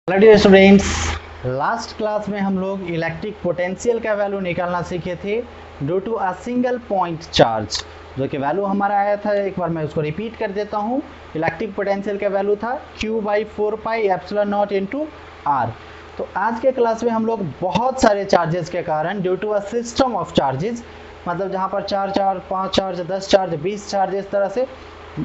Hello dear students, last class में हम लोग इलेक्ट्रिक पोटेंशियल का वैल्यू निकालना सीखे थे due to a single point charge. जो कि वैल्यू हमारा आया था, एक बार मैं उसको रिपीट कर देता हूँ। इलेक्ट्रिक पोटेंशियल का वैल्यू था Q/4πε0 इंटू आर। तो आज के क्लास में हम लोग बहुत सारे चार्जेस के कारण due to a system of charges, मतलब जहाँ पर 4 चार्ज, 5 चार्ज, 10 चार्ज, 20 चार्ज, इस तरह से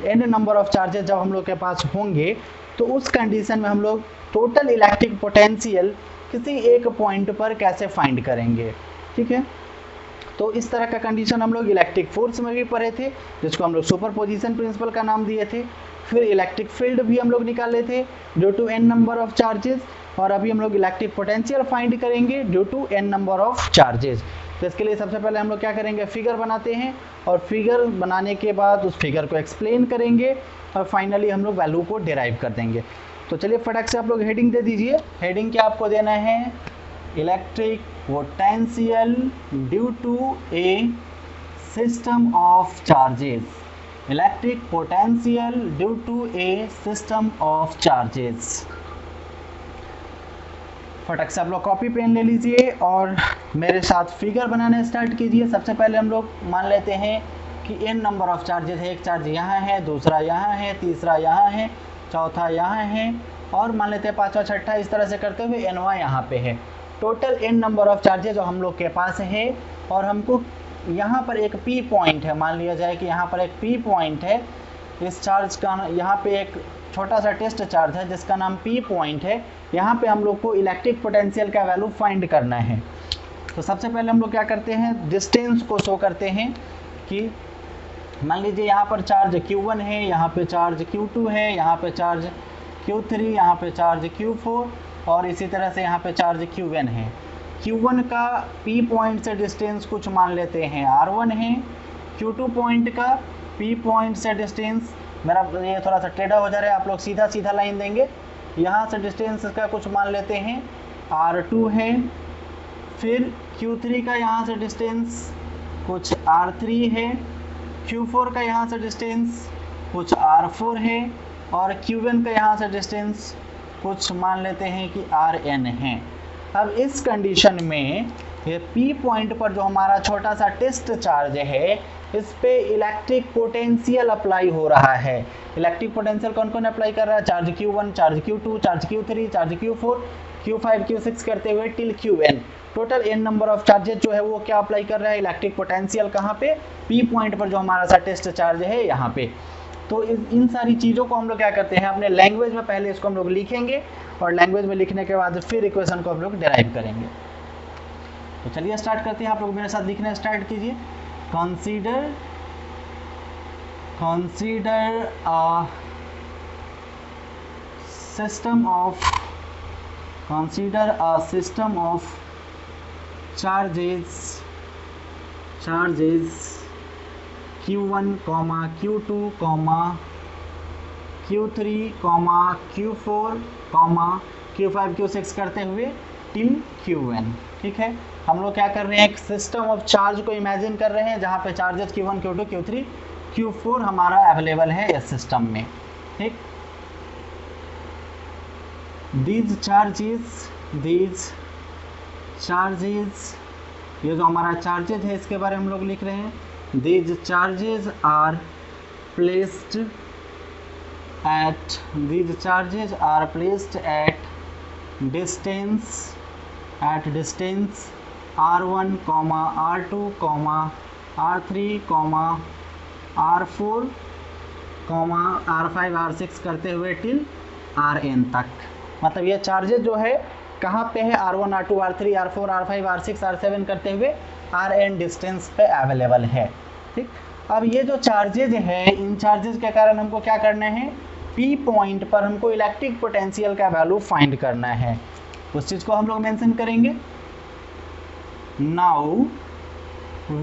एन नंबर ऑफ चार्जेस जब हम लोग के पास होंगे, तो उस कंडीशन में हम लोग टोटल इलेक्ट्रिक पोटेंशियल किसी एक पॉइंट पर कैसे फाइंड करेंगे। ठीक है, तो इस तरह का कंडीशन हम लोग इलेक्ट्रिक फोर्स में भी पढ़े थे, जिसको हम लोग सुपरपोजिशन प्रिंसिपल का नाम दिए थे। फिर इलेक्ट्रिक फील्ड भी हम लोग निकाले थे due to N number of charges, और अभी हम लोग इलेक्ट्रिक पोटेंशियल फाइंड करेंगे due to N number of charges. तो इसके लिए सबसे पहले हम लोग क्या करेंगे, फिगर बनाते हैं, और फिगर बनाने के बाद उस फिगर को एक्सप्लेन करेंगे, और फाइनली हम लोग वैल्यू को डिराइव कर देंगे। तो चलिए फटाक से आप लोग हेडिंग दे दीजिए। हेडिंग क्या आपको देना है, electric potential due to a system of charges. Electric potential due to a system of charges. फटाक से आप लोग कॉपी पेन ले लीजिए और मेरे साथ फिगर बनाने स्टार्ट कीजिए। सबसे पहले हम लोग मान लेते हैं कि एन नंबर ऑफ चार्जेस है। एक चार्ज यहाँ है, दूसरा यहाँ है, तीसरा यहाँ है, चौथा यहाँ है, और मान लेते हैं पाँचवा, छठा, इस तरह से करते हुए एनवा यहाँ पे है। Total N number of charges जो हम लोग के पास है, और हमको यहाँ पर एक पी पॉइंट है, मान लिया जाए कि यहाँ पर एक पी पॉइंट है। इस चार्ज का यहाँ पे एक छोटा सा टेस्ट चार्ज है जिसका नाम पी पॉइंट है। यहाँ पे हम लोग को इलेक्ट्रिक पोटेंशियल का वैल्यू फाइंड करना है। तो सबसे पहले हम लोग क्या करते हैं, डिस्टेंस को शो करते हैं कि मान लीजिए यहाँ पर चार्ज Q1 है, यहाँ पे चार्ज Q2 है, यहाँ पे चार्ज Q3, यहाँ पे चार्ज Q4, और इसी तरह से यहाँ पे चार्ज Qn है। Q1 का P पॉइंट से डिस्टेंस कुछ मान लेते हैं R1 है। Q2 पॉइंट का P पॉइंट से डिस्टेंस, मेरा ये थोड़ा सा टेढ़ा हो जा रहा है, आप लोग सीधा सीधा लाइन देंगे। यहाँ से डिस्टेंस का कुछ मान लेते हैं R2 है। फिर Q3 का यहाँ से डिस्टेंस कुछ R3 है। Q4 का यहाँ से डिस्टेंस कुछ R4 है, और Qn का यहाँ से डिस्टेंस कुछ मान लेते हैं कि Rn है। अब इस कंडीशन में ये P पॉइंट पर जो हमारा छोटा सा टेस्ट चार्ज है, इस पे इलेक्ट्रिक पोटेंशियल अप्लाई हो रहा है। इलेक्ट्रिक पोटेंशियल कौन कौन अप्लाई कर रहा है, charge Q1, charge Q2, charge Q3, charge Q4, Q5, Q6 करते हुए till Qn। Total N number of charges जो है वो क्या अप्लाई कर रहा है, इलेक्ट्रिक पोटेंशियल कहाँ पे, P पॉइंट पर जो हमारा सा टेस्ट चार्ज है यहाँ पे। तो इन सारी चीज़ों को हम लोग क्या करते हैं, अपने लैंग्वेज में पहले इसको हम लोग लिखेंगे, और लैंग्वेज में लिखने के बाद फिर इक्वेशन को हम लोग डिराइव करेंगे। तो चलिए स्टार्ट करते हैं, आप लोग मेरे साथ लिखना स्टार्ट कीजिए। Consider a system of charges Q1, Q2, Q3, Q4, Q5, Q6 करते हुए टिल Qn। ठीक है, हम लोग क्या कर रहे हैं, एक सिस्टम ऑफ चार्ज को इमेजिन कर रहे हैं जहाँ पे charges Q1, Q2, Q3, Q4 हमारा अवेलेबल है इस सिस्टम में। ठीक, these charges, ये जो हमारा चार्जेस है इसके बारे में हम लोग लिख रहे हैं। these charges are placed at distance R1, R2, R3, R4, R5, R6 करते हुए टिल Rn तक। मतलब ये चार्जेस जो है कहाँ पे है, R1, R2, R3, R4, R5, R6, R7 करते हुए Rn डिस्टेंस पे अवेलेबल है। ठीक, अब ये जो चार्जेज है, इन चार्जेस के कारण हमको क्या करना है, P पॉइंट पर हमको इलेक्ट्रिक पोटेंशियल का वैल्यू फाइंड करना है। उस चीज़ को हम लोग मेंशन करेंगे। Now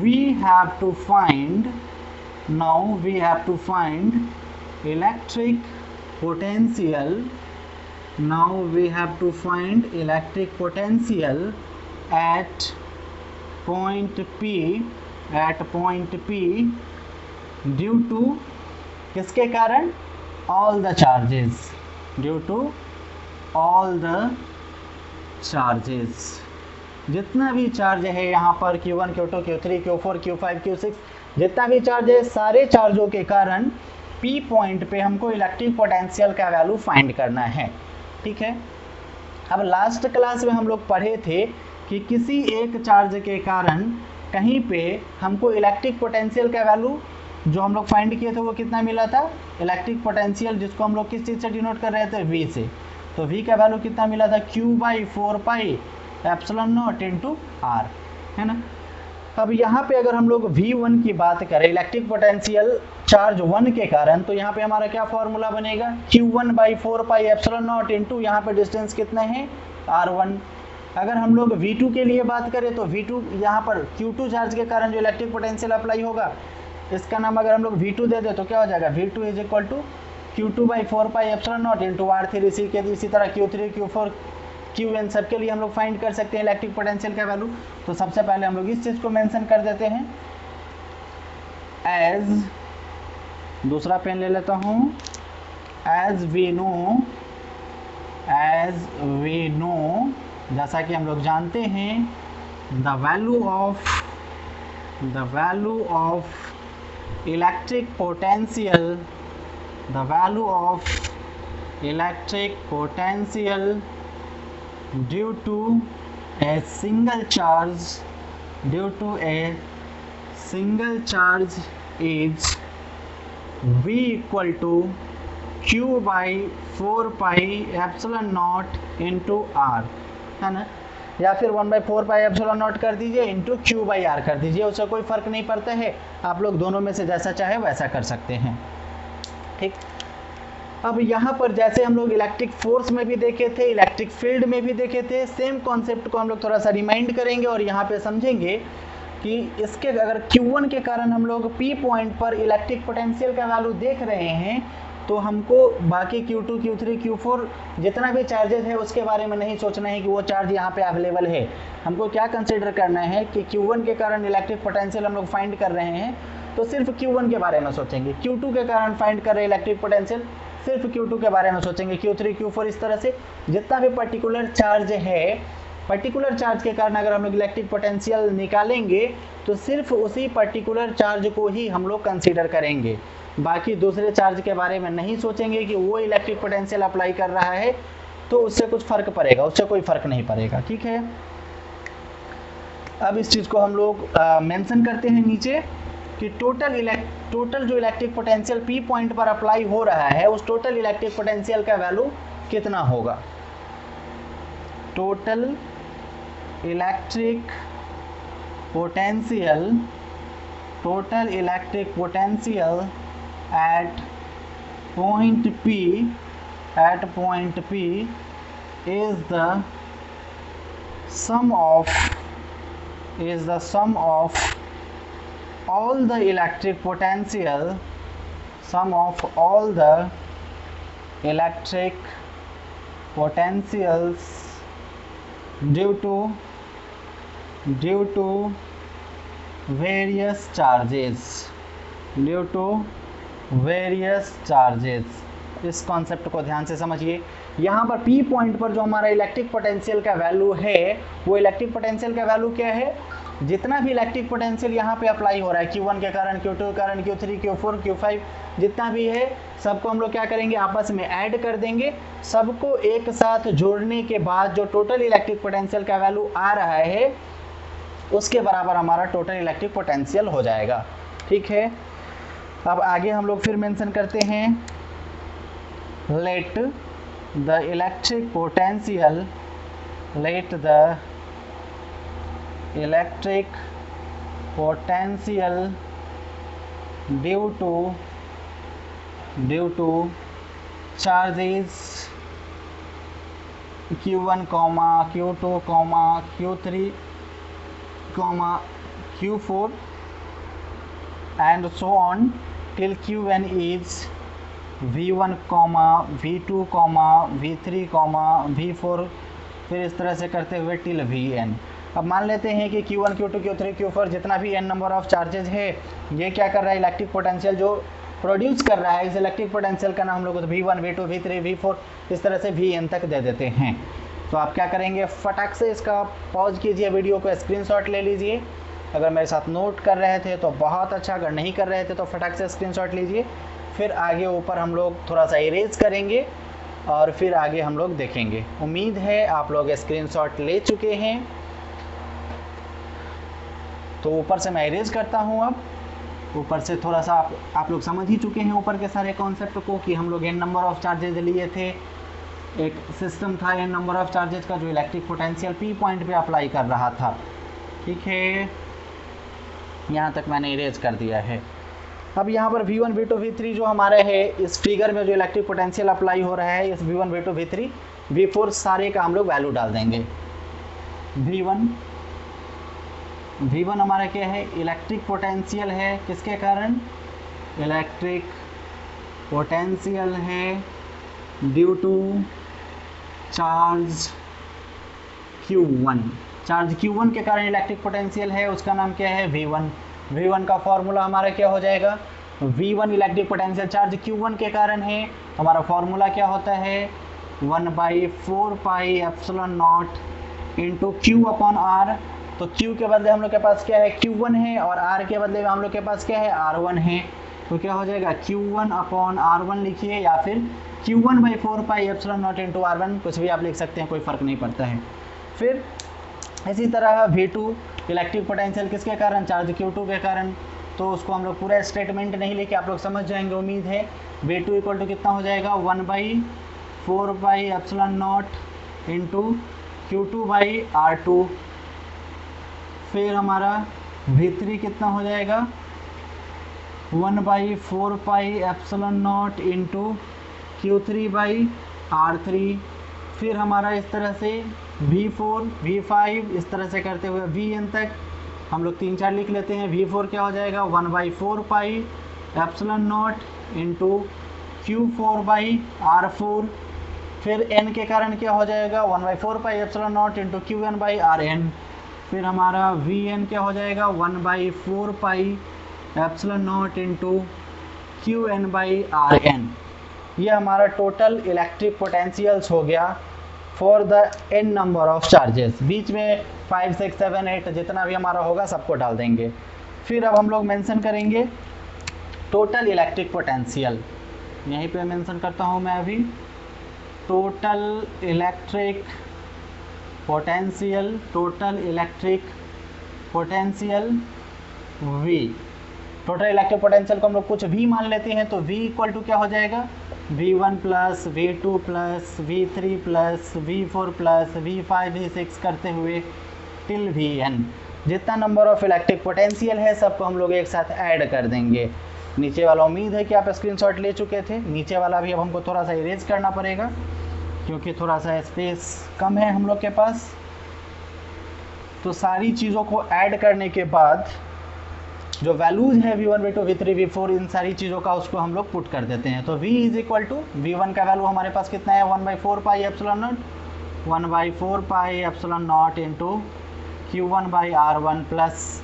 we have to find electric potential. Now we have to find electric potential at point P due to किसके कारण, all the charges, due to all the charges, जितना भी चार्ज है यहाँ पर Q1 Q2 Q3 Q4 Q5 Q6 जितना भी charge है, सारे चार्जों के कारण P पॉइंट पे हमको इलेक्ट्रिक पोटेंशियल का वैल्यू फाइंड करना है। ठीक है, अब लास्ट क्लास में हम लोग पढ़े थे कि किसी एक चार्ज के कारण कहीं पे हमको इलेक्ट्रिक पोटेंशियल का वैल्यू जो हम लोग फाइंड किए थे वो कितना मिला था, इलेक्ट्रिक पोटेंशियल जिसको हम लोग किस चीज़ से डिनोट कर रहे थे, V से। तो V का वैल्यू कितना मिला था, Q/4πε0 इंटू R, है ना। अब यहाँ पे अगर हम लोग V1 की बात करें, इलेक्ट्रिक पोटेंशियल चार्ज 1 के कारण, तो यहाँ पे हमारा क्या फॉर्मूला बनेगा, Q1/4πε0 इंटू यहाँ पे डिस्टेंस कितने हैं, R1। अगर हम लोग V2 के लिए बात करें तो V2 यहाँ पर Q2 चार्ज के कारण जो इलेक्ट्रिक पोटेंशियल अप्लाई होगा, इसका नाम अगर हम लोग V2 दे दे तो क्या हो जाएगा, V2 is equal to Q2/4πε0 into R3। इसी तरह Q3 Q4 Qn सबके लिए हम लोग फाइंड कर सकते हैं इलेक्ट्रिक पोटेंशियल का वैल्यू। तो सबसे पहले हम लोग इस चीज़ को मेंशन कर देते हैं एज, दूसरा पेन ले लेता हूँ, एज वी नो, जैसा कि हम लोग जानते हैं, the value of electric potential, the value of electric potential due to a single charge is V equal to Q/4πε0 into R, है ना, या फिर 1/4πε0 कर दीजिए इंटू Q/R कर दीजिए, उससे कोई फर्क नहीं पड़ता है, आप लोग दोनों में से जैसा चाहे वैसा कर सकते हैं। ठीक, अब यहाँ पर जैसे हम लोग इलेक्ट्रिक फोर्स में भी देखे थे, इलेक्ट्रिक फील्ड में भी देखे थे, सेम कॉन्सेप्ट को हम लोग थोड़ा सा रिमाइंड करेंगे और यहाँ पे समझेंगे कि इसके अगर Q1 के कारण हम लोग P पॉइंट पर इलेक्ट्रिक पोटेंशियल का वैल्यू देख रहे हैं, तो हमको बाकी Q2 Q3 Q4 जितना भी चार्जेस है उसके बारे में नहीं सोचना है कि वो चार्ज यहाँ पे अवेलेबल है। हमको क्या कंसिडर करना है कि Q1 के कारण इलेक्ट्रिक पोटेंशियल हम लोग फाइंड कर रहे हैं, तो सिर्फ Q1 के बारे में सोचेंगे। Q2 के कारण फाइंड कर रहे हैं इलेक्ट्रिक पोटेंशियल, सिर्फ Q2 के बारे में सोचेंगे। Q3 Q4 इस तरह से जितना भी पर्टिकुलर चार्ज है, पर्टिकुलर चार्ज के कारण अगर हम लोग इलेक्ट्रिक पोटेंशियल निकालेंगे तो सिर्फ उसी पर्टिकुलर चार्ज को ही हम लोग कंसीडर करेंगे, बाकी दूसरे चार्ज के बारे में नहीं सोचेंगे कि वो इलेक्ट्रिक पोटेंशियल अप्लाई कर रहा है तो उससे कुछ फर्क पड़ेगा, उससे कोई फर्क नहीं पड़ेगा। ठीक है, अब इस चीज़ को हम लोग मेंशन करते हैं नीचे कि टोटल जो इलेक्ट्रिक पोटेंशियल P पॉइंट पर अप्लाई हो रहा है, उस टोटल इलेक्ट्रिक पोटेंशियल का वैल्यू कितना होगा। Total electric potential at point P is the sum of all the electric potentials due to various charges। इस कॉन्सेप्ट को ध्यान से समझिए। यहाँ पर P पॉइंट पर जो हमारा इलेक्ट्रिक पोटेंशियल का वैल्यू है, वो इलेक्ट्रिक पोटेंशियल का वैल्यू क्या है, जितना भी इलेक्ट्रिक पोटेंशियल यहाँ पे अप्लाई हो रहा है, Q1 के कारण, Q2 के कारण, Q3 Q4 Q5 जितना भी है, सबको हम लोग क्या करेंगे, आपस में ऐड कर देंगे। सबको एक साथ जोड़ने के बाद जो टोटल इलेक्ट्रिक पोटेंशियल का वैल्यू आ रहा है, उसके बराबर हमारा टोटल इलेक्ट्रिक पोटेंशियल हो जाएगा। ठीक है, अब आगे हम लोग फिर मेंशन करते हैं, let the electric potential due to charges Q1, Q2, Q3, Q4 and so on till Qn is V1, V2, V3, V4, फिर इस तरह से करते हुए टिल Vn। अब मान लेते हैं कि Q1, Q2, Q3, Q4 जितना भी n नंबर ऑफ चार्जेस है, ये क्या कर रहा है, इलेक्ट्रिक पोटेंशियल जो प्रोड्यूस कर रहा है इस इलेक्ट्रिक पोटेंशियल का नाम हम लोग V1 V2 V3 V4 इस तरह से Vn तक दे देते हैं। तो आप क्या करेंगे, फटाक से इसका पॉज कीजिए, वीडियो को स्क्रीनशॉट ले लीजिए। अगर मेरे साथ नोट कर रहे थे तो बहुत अच्छा, अगर नहीं कर रहे थे तो फटाक से स्क्रीनशॉट लीजिए। फिर आगे ऊपर हम लोग थोड़ा सा इरेज करेंगे और फिर आगे हम लोग देखेंगे। उम्मीद है आप लोग स्क्रीनशॉट ले चुके हैं। तो ऊपर से मैं इरेज करता हूँ। अब ऊपर से थोड़ा सा आप लोग समझ ही चुके हैं ऊपर के सारे कॉन्सेप्ट को कि हम लोग n नंबर ऑफ चार्जेज लिए थे। एक सिस्टम था n नंबर ऑफ चार्जेज का जो इलेक्ट्रिक पोटेंशियल P पॉइंट पे अप्लाई कर रहा था। ठीक है, यहाँ तक मैंने इरेज कर दिया है। अब यहाँ पर V1 V2 V3 जो हमारे है इस फिगर में जो इलेक्ट्रिक पोटेंशियल अप्लाई हो रहा है, इस V1 V2 V3 V4 सारे का हम लोग वैल्यू डाल देंगे। V1 हमारा क्या है, इलेक्ट्रिक पोटेंशियल है, किसके कारण, इलेक्ट्रिक पोटेंशियल है due to charge Q1। Charge Q1 के कारण इलेक्ट्रिक पोटेंशियल है, उसका नाम क्या है, V1। V1 का फॉर्मूला हमारा क्या हो जाएगा, V1 electric potential charge Q1 के कारण है, हमारा फॉर्मूला क्या होता है, 1/4πε0 इंटू Q अपॉन R। तो Q के बदले हम लोग के पास क्या है, Q1 है, और R के बदले में हम लोग के पास क्या है, R1 है। तो क्या हो जाएगा, Q1 अपॉन R1 लिखिए, या फिर Q1/4πε0 इंटू R1, कुछ भी आप लिख सकते हैं, कोई फ़र्क नहीं पड़ता है। फिर इसी तरह V2 इलेक्ट्रिक पोटेंशियल किसके कारण, चार्ज Q2 के कारण। तो उसको हम लोग पूरा स्टेटमेंट नहीं लेके आप लोग समझ जाएंगे, उम्मीद है। V2 इक्वल टू कितना हो जाएगा, 1/4πε0 इंटू Q2/R2। फिर हमारा V3 कितना हो जाएगा, 1/4πε0 इंटू Q3/R3। फिर हमारा इस तरह से V4 V5 इस तरह से करते हुए Vn तक हम लोग 3-4 लिख लेते हैं। V4 क्या हो जाएगा, 1/4πε0 इंटू Q4/R4। फिर n के कारण क्या हो जाएगा, 1/4πε0 इंटू Qn/Rn। फिर हमारा Vn क्या हो जाएगा, 1/4πε0 इंटू Qn/Rn। ये हमारा टोटल इलेक्ट्रिक पोटेंशियल्स हो गया for the n number of charges. बीच में 5 6 7 8 जितना भी हमारा होगा सबको डाल देंगे। फिर अब हम लोग मेंशन करेंगे टोटल इलेक्ट्रिक पोटेंशियल। यहीं पे मेंशन करता हूँ मैं अभी, total electric potential V। Total electric potential को हम लोग कुछ भी मान लेते हैं। तो V इक्वल टू क्या हो जाएगा, V1 plus V2 plus V3 plus V4 plus V5 V6 करते हुए टिल Vn। जितना नंबर ऑफ इलेक्ट्रिक पोटेंशियल है सबको हम लोग एक साथ ऐड कर देंगे। नीचे वाला उम्मीद है कि आप स्क्रीनशॉट ले चुके थे। नीचे वाला भी अब हमको थोड़ा सा इरेज करना पड़ेगा क्योंकि थोड़ा सा स्पेस कम है हम लोग के पास। तो सारी चीज़ों को ऐड करने के बाद जो वैल्यूज़ है V1 V2 V3 V4 इन सारी चीज़ों का उसको हम लोग पुट कर देते हैं। तो V is equal to V1 का वैल्यू हमारे पास कितना है, 1/4πε0 इंटू Q1/R1 प्लस,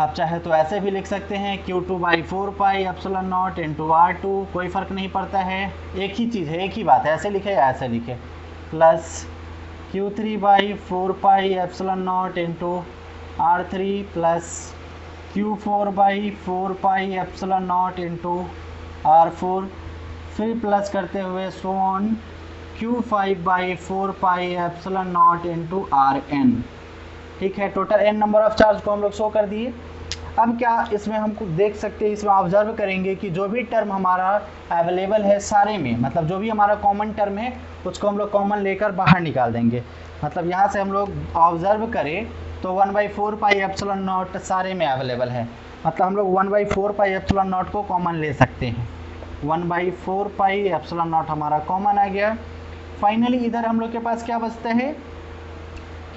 आप चाहे तो ऐसे भी लिख सकते हैं Q2/4πε0 इंटू R2, कोई फ़र्क नहीं पड़ता है, एक ही चीज़ है, एक ही बात है, ऐसे लिखे या ऐसे लिखे, plus Q3/4πε0 into R3 plus Q4/4πε0 into R4। फिर प्लस करते हुए so on Q5/4πε0 into Rn। ठीक है, total n number of charge को हम लोग शो कर दिए। अब क्या इसमें हमको देख सकते हैं, इसमें ऑब्जर्व करेंगे कि जो भी टर्म हमारा अवेलेबल है सारे में, मतलब जो भी हमारा कॉमन टर्म है उसको हम लोग कॉमन लेकर बाहर निकाल देंगे। मतलब यहाँ से हम लोग ऑब्जर्व करें तो 1/4πε0 सारे में अवेलेबल है, मतलब हम लोग 1/4πε0 को कॉमन ले सकते हैं। 1/4πε0 हमारा कॉमन आ गया। फाइनली इधर हम लोग के पास क्या बचता है,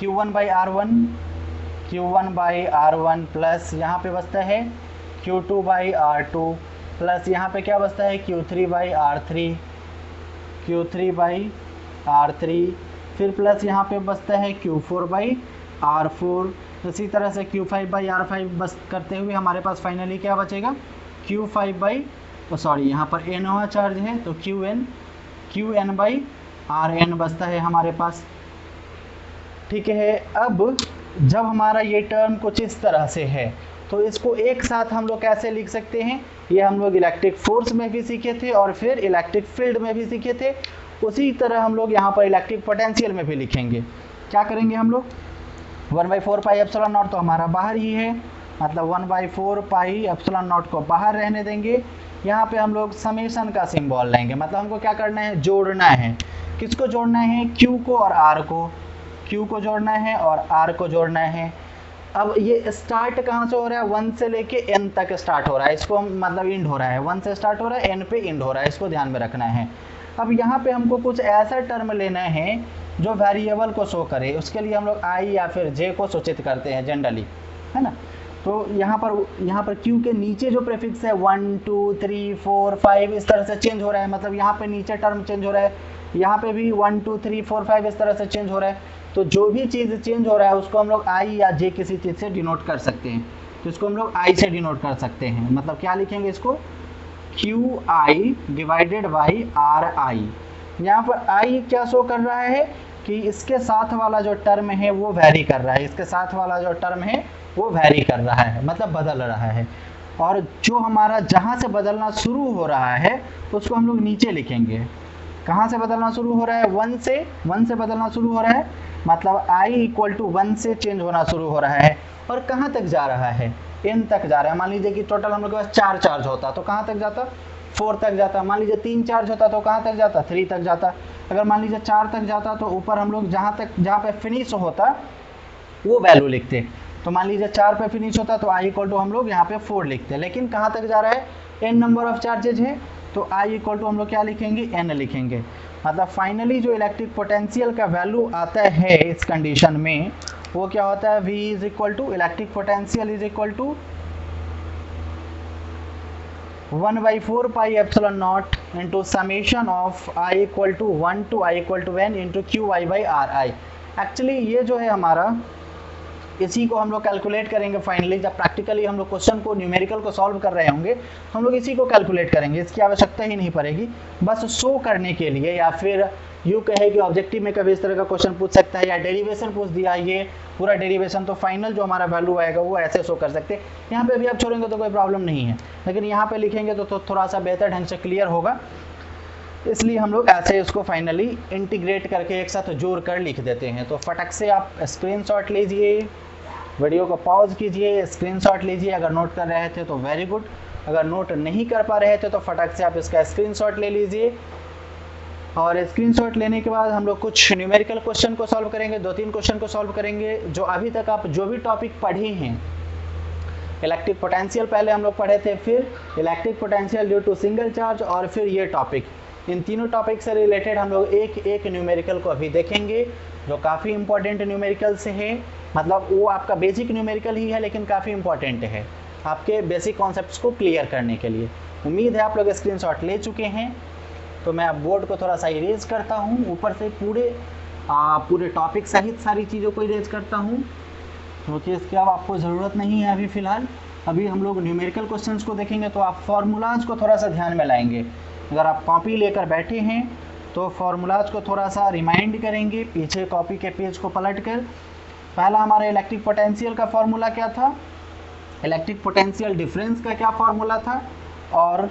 Q1/R1 प्लस यहाँ पे बचता है Q2/R2 प्लस यहाँ पे क्या बचता है Q3/R3 फिर प्लस यहाँ पे बचता है Q4/R4। इसी तरह से Q5/R5 बस करते हुए हमारे पास फाइनली क्या बचेगा Q5 बाई, सॉरी यहाँ पर n हुआ चार्ज है तो Qn बाई Rn बचता है हमारे पास। ठीक है, अब जब हमारा ये टर्म कुछ इस तरह से है तो इसको एक साथ हम लोग कैसे लिख सकते हैं, ये हम लोग इलेक्ट्रिक फोर्स में भी सीखे थे और फिर इलेक्ट्रिक फील्ड में भी सीखे थे, उसी तरह हम लोग यहाँ पर इलेक्ट्रिक पोटेंशियल में भी लिखेंगे। क्या करेंगे हम लोग, 1/4 पाई एप्सिलॉन नॉट तो हमारा बाहर ही है, मतलब 1/4 पाई एप्सिलॉन नॉट को बाहर रहने देंगे। यहाँ पे हम लोग समेशन का सिंबल लेंगे, मतलब हमको क्या करना है, जोड़ना है। किसको जोड़ना है, Q को और R को, Q को जोड़ना है और R को जोड़ना है। अब ये स्टार्ट कहाँ से हो रहा है, 1 से लेके n तक स्टार्ट हो रहा है, इसको मतलब इंड हो रहा है, 1 से स्टार्ट हो रहा है n पे इंड हो रहा है, इसको ध्यान में रखना है। अब यहाँ पे हमको कुछ ऐसा टर्म लेना है जो वेरिएबल को शो करे, उसके लिए हम लोग i या फिर j को सूचित करते हैं जनरली, है ना। तो यहाँ पर Q के नीचे जो प्रीफिक्स है 1 2 3 4 5 इस तरह से चेंज हो रहा है, मतलब यहाँ पे नीचे टर्म चेंज हो रहा है, यहाँ पे भी 1 2 3 4 5 इस तरह से चेंज हो रहा है। तो जो भी चीज़ चेंज हो रहा है उसको हम लोग i या j किसी चीज़ से डिनोट कर सकते हैं, तो इसको हम लोग i से डिनोट कर सकते हैं। मतलब क्या लिखेंगे इसको, QI डिवाइडेड बाई RI। यहाँ पर i क्या शो कर रहा है कि इसके साथ वाला जो टर्म है वो वैरी कर रहा है, इसके साथ वाला जो टर्म है वो वैरी कर रहा है, मतलब बदल रहा है। और जो हमारा जहाँ से बदलना शुरू हो रहा है उसको हम लोग नीचे लिखेंगे। कहाँ से बदलना शुरू हो रहा है, 1 से बदलना शुरू हो रहा है, मतलब i इक्वल टू 1 से चेंज होना शुरू हो रहा है। और कहाँ तक जा रहा है, n तक जा रहा है। मान लीजिए कि टोटल हम लोग के पास 4 चार्ज होता तो कहाँ तक जाता, 4 तक जाता। मान लीजिए 3 चार्ज होता तो कहाँ तक जाता, 3 तक जाता। अगर मान लीजिए 4 तक जाता तो ऊपर हम लोग जहाँ पे फिनिश होता वो वैल्यू लिखते। तो मान लीजिए 4 पे फिनिश होता तो i इक्वल टू हम लोग यहाँ पे 4 लिखते। लेकिन कहाँ तक जा रहा है, n नंबर ऑफ चार्जेज है तो i इक्वल टू हम लोग क्या लिखेंगे, n लिखेंगे। मतलब फाइनली जो इलेक्ट्रिक पोटेंशियल का वैल्यू आता है इस कंडीशन में वो क्या होता है, v is equal to electric potential is equal to 1/4 pi epsilon not into summation of i equal to 1 to i equal to n into QI by RI। Actually ये जो है हमारा, इसी को हम लोग कैलकुलेट करेंगे फाइनली। जब प्रैक्टिकली हम लोग क्वेश्चन को न्यूमेरिकल को सॉल्व कर रहे होंगे हम लोग इसी को कैलकुलेट करेंगे, इसकी आवश्यकता ही नहीं पड़ेगी। बस शो करने के लिए, या फिर यूँ कहे कि ऑब्जेक्टिव में कभी इस तरह का क्वेश्चन पूछ सकता है, या डेरिवेशन पूछ दिया ये पूरा डेरिवेशन, तो फाइनल जो हमारा वैल्यू आएगा वो ऐसे शो कर सकते हैं। यहाँ पे भी आप छोड़ेंगे तो कोई प्रॉब्लम नहीं है, लेकिन यहाँ पे लिखेंगे तो थोड़ा सा बेहतर ढंग से क्लियर होगा, इसलिए हम लोग ऐसे इसको फाइनली इंटीग्रेट करके एक साथ जोड़ कर लिख देते हैं। तो फटक से आप स्क्रीनशॉट लीजिए, वीडियो को पॉज कीजिए, स्क्रीनशॉट लीजिए। अगर नोट कर रहे थे तो वेरी गुड, अगर नोट नहीं कर पा रहे थे तो फटक से आप इसका स्क्रीनशॉट ले लीजिए। और स्क्रीनशॉट लेने के बाद हम लोग कुछ न्यूमेरिकल क्वेश्चन को सॉल्व करेंगे, 2-3 क्वेश्चन को सॉल्व करेंगे जो अभी तक आप जो भी टॉपिक पढ़े हैं। इलेक्ट्रिक पोटेंशियल पहले हम लोग पढ़े थे, फिर electric potential due to single charge, और फिर ये टॉपिक। इन तीनों टॉपिक से रिलेटेड हम लोग एक न्यूमेरिकल को अभी देखेंगे जो काफ़ी इंपॉर्टेंट न्यूमेरिकल से है। मतलब वो आपका बेसिक न्यूमेरिकल ही है लेकिन काफ़ी इंपॉर्टेंट है आपके बेसिक कॉन्सेप्ट्स को क्लियर करने के लिए। उम्मीद है आप लोग स्क्रीनशॉट ले चुके हैं। तो मैं अब बोर्ड को थोड़ा सा इरेज करता हूँ, ऊपर से पूरे टॉपिक सहित सारी चीज़ों को इरेज करता हूँ, क्योंकि इसकी अब आपको ज़रूरत नहीं है अभी फ़िलहाल। अभी हम लोग न्यूमेरिकल क्वेश्चंस को देखेंगे तो आप फार्मूलाज को थोड़ा सा ध्यान में लाएंगे। अगर आप कॉपी लेकर बैठे हैं तो फार्मूलाज को थोड़ा सा रिमाइंड करेंगे, पीछे कॉपी के पेज को पलट कर। पहला हमारा इलेक्ट्रिक पोटेंशियल का फार्मूला क्या था, इलेक्ट्रिक पोटेंशियल डिफरेंस का क्या फार्मूला था, और